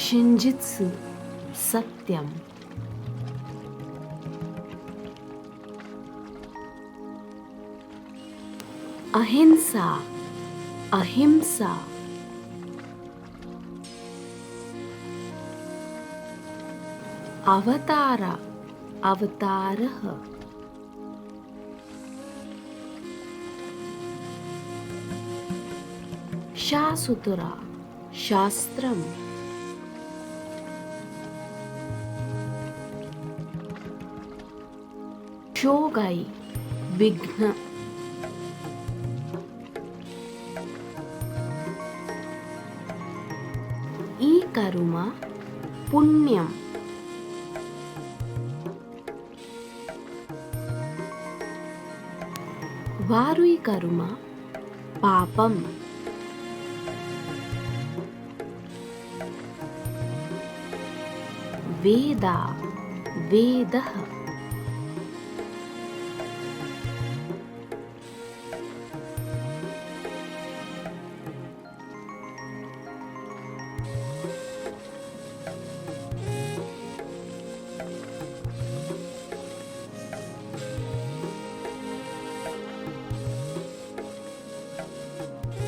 शिंजित्सु सत्यम, अहिंसा अहिंसा, अवतार अवतारः, शासुतरा शास्त्रम्, शोगाई विघ्न, ई कर्म पुण्यम, वारुई कर्म पापम, वेदा वेदः,